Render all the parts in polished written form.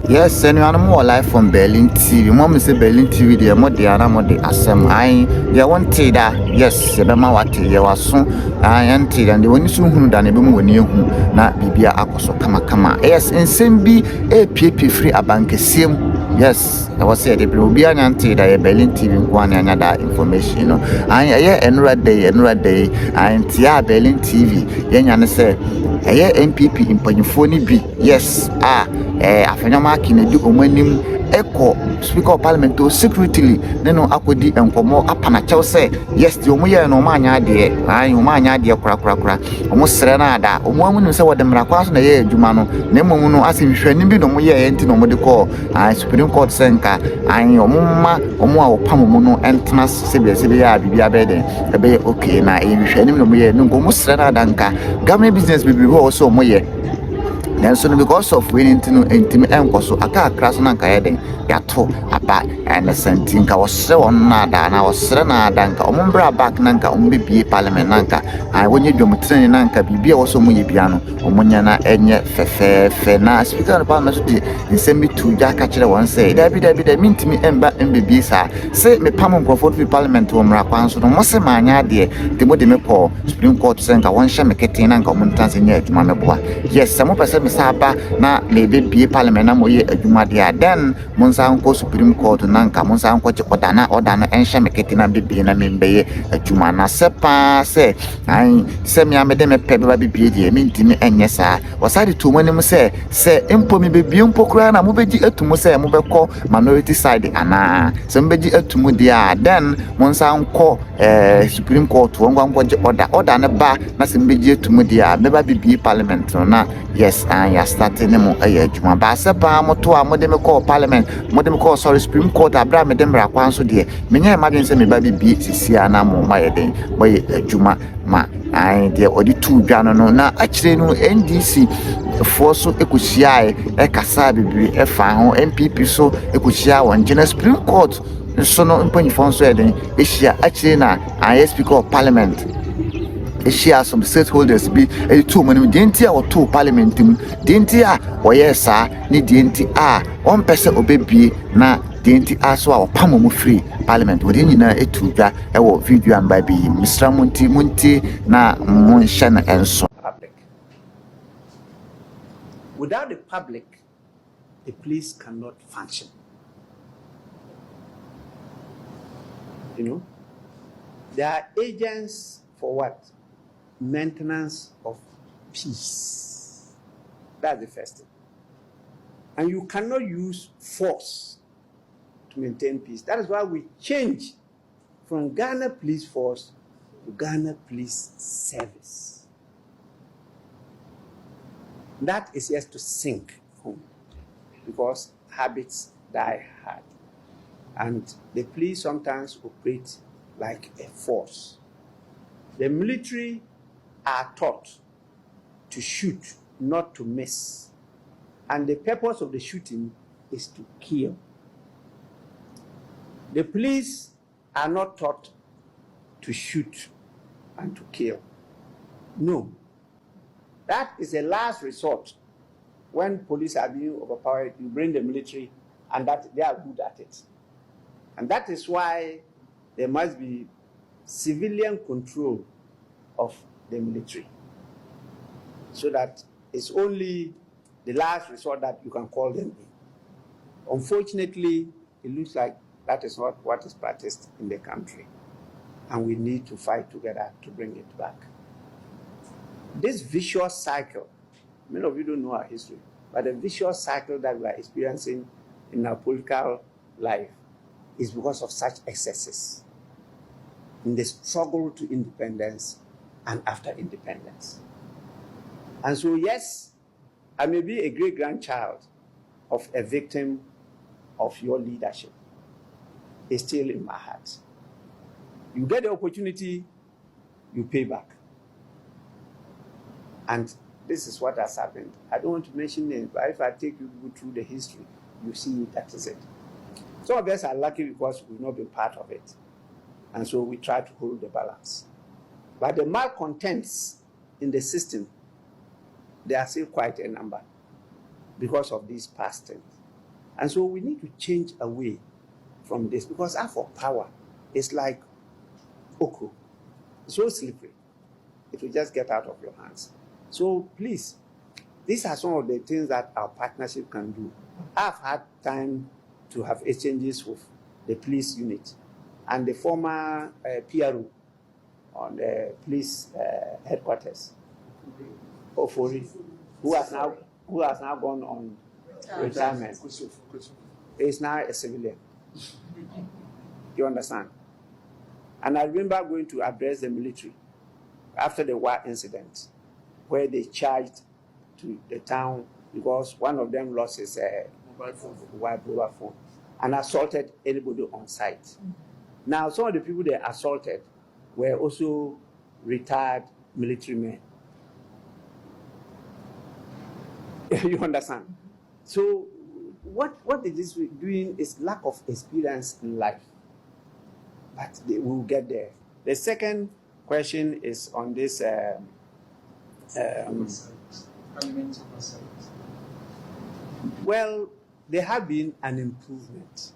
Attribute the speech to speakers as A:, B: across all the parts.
A: Yes, anyone more live from Berlin TV. Mom say Berlin TV, the Modiana Modi Assam. I, ya want that. Yes, Sebama Wati, ya was soon. I anted, and the one soon than a boom when you na Bibia Akoso Kama. Yes, and same be a PP free a bank sim. Yes, I was said it will be an anti that Berlin TV one another information. You know, I enra day, and Tia Berlin TV. Yan say, I MPP in Panyphony B. Yes, afanyama kinedi omanim eko speaker of parliament o secretly no akodi enkomo apana chew say yes di omo ye no manya de omo anya de kura omo sere na ada omo amu se wode mra kwa so na ye adwuma no na emom no asemhwani bi no mo ye enti no mo de call supreme court senka omo ma omo a opam mu no entena sebe ya bibia be de ebe okay na ehwani no mo ye no omo sere na ada nka government business bibi ho so omo ye. Then so because of winning to intimate and so aka crash na nka yeden yato aba and sentin ka was on nada na was na danka ombra back nanka ombibie parliament nanka wonye dwomtene nanka bibia woso mu yebia no omonya na enye fefe na speaker of parliament de nsemi tu ja ka kire won say da bi mintimi emba mbibie sa say me pam nkrofo to parliament wo mra kwan so no mo se manya de de mo de me po supreme court senka won hye me keten nanka omontanse nya adwuma meboa yes some person Saba na maybe be parliament na moye adwuma dia then monsa nko supreme court nanka monsa nko che order na enhye meketi na bibi na membeye adwuma na sepa se ai se me amede me pebe ba bibi die mintimi enye sa wasade to manim se empo me bibi empo kura na mobeji atumu se mobekọ minority side ana se mobeji atumu dia then monsa nko supreme court wongo je order na ba na se mobeji atumu dia beba bibi parliament na yes ya starting mo adwuma ba se pa moto a modem call parliament modem call supreme court abra medem ra kwan so de menye imagine se me ba bibi sisia na mo ma yeden boy adwuma ma de odi tu dwa no na akire no NDC forso ekohia kasa bibiri efa ho MPP so ekohia won gina supreme court so no mpanyifon so yeden ehia akire na speaker of parliament share some stakeholders be a two money dentia or two parliament dentia or yes ni dentia one person obebie na dentia so our pamomu free parliament within na etuga ewo video and by be Mr. Munti na Monshan and so
B: public. Without the public, the police cannot function. You know, there are agents for what? Maintenance of peace. That's the first thing. And you cannot use force to maintain peace. That is why we change from Ghana Police Force to Ghana Police Service. That is yet to sink home because habits die hard. And the police sometimes operate like a force. The military are taught to shoot, not to miss. And the purpose of the shooting is to kill. The police are not taught to shoot and to kill. No. That is a last resort. When police are being overpowered, you bring the military, and that they are good at it. And that is why there must be civilian control of the military, so that it's only the last resort that you can call them in. Unfortunately, it looks like that is not what is practiced in the country, and we need to fight together to bring it back. This vicious cycle, many of you don't know our history, but the vicious cycle that we are experiencing in our political life is because of such excesses in the struggle to independence and after independence. And so, yes, I may be a great-grandchild of a victim of your leadership. It's still in my heart. You get the opportunity, you pay back. And this is what has happened. I don't want to mention names, but if I take you through the history, you see that is it. Some of us are lucky because we've not been part of it. And so we try to hold the balance. But the malcontents in the system, they are still quite a number because of these past things. And so we need to change away from this, because act of power is like okra. It's so slippery. It will just get out of your hands. So please, these are some of the things that our partnership can do. I've had time to have exchanges with the police unit and the former PRO on the police headquarters, Ofori, who has now gone on retirement. Is now a civilian. You understand? And I remember going to address the military after the war incident, where they charged to the town because one of them lost his mobile phone and assaulted anybody on site. Now, some of the people they assaulted were also retired military men. You understand? So what it is doing is lack of experience in life. But they will get there. The second question is on this well, there have been an improvement.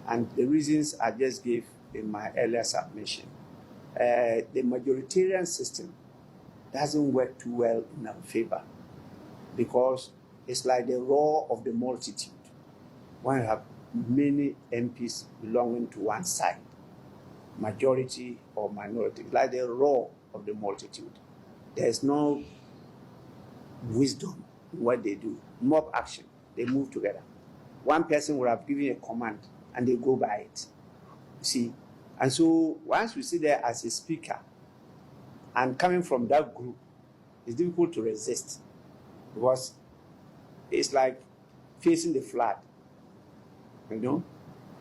B: And the reasons I just gave in my earlier submission. The majoritarian system doesn't work too well in our favor, because it's like the roar of the multitude. When you have many MPs belonging to one side, majority or minority, it's like the roar of the multitude. There's no wisdom in what they do. Mob action, they move together. One person will have given a command and they go by it. You see? And so once you sit there as a speaker and coming from that group, it's difficult to resist, because it's like facing the flood. You know?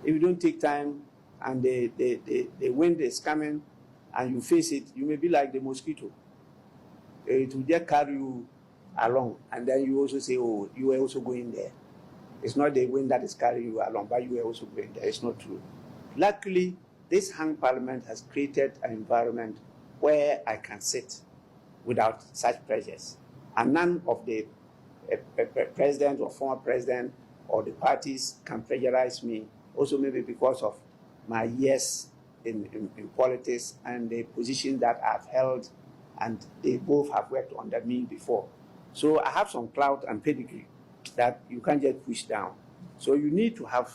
B: If you don't take time and the wind is coming and you face it, you may be like the mosquito. It will just carry you along, and then you also say, oh, you were also going there. It's not the wind that is carrying you along, but you were also going there. It's not true. Luckily, this hung parliament has created an environment where I can sit without such pressures. And none of the president or former president or the parties can pressurize me, also maybe because of my years in politics and the position that I've held, and they both have worked under me before. So I have some clout and pedigree that you can't just push down. So you need to have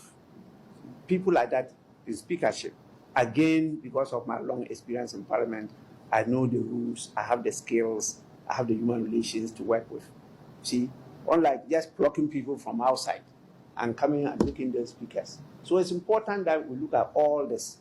B: people like that in speakership. Again, because of my long experience in parliament, I know the rules, I have the skills, I have the human relations to work with. See, unlike just plucking people from outside and coming and making them speakers. So it's important that we look at all this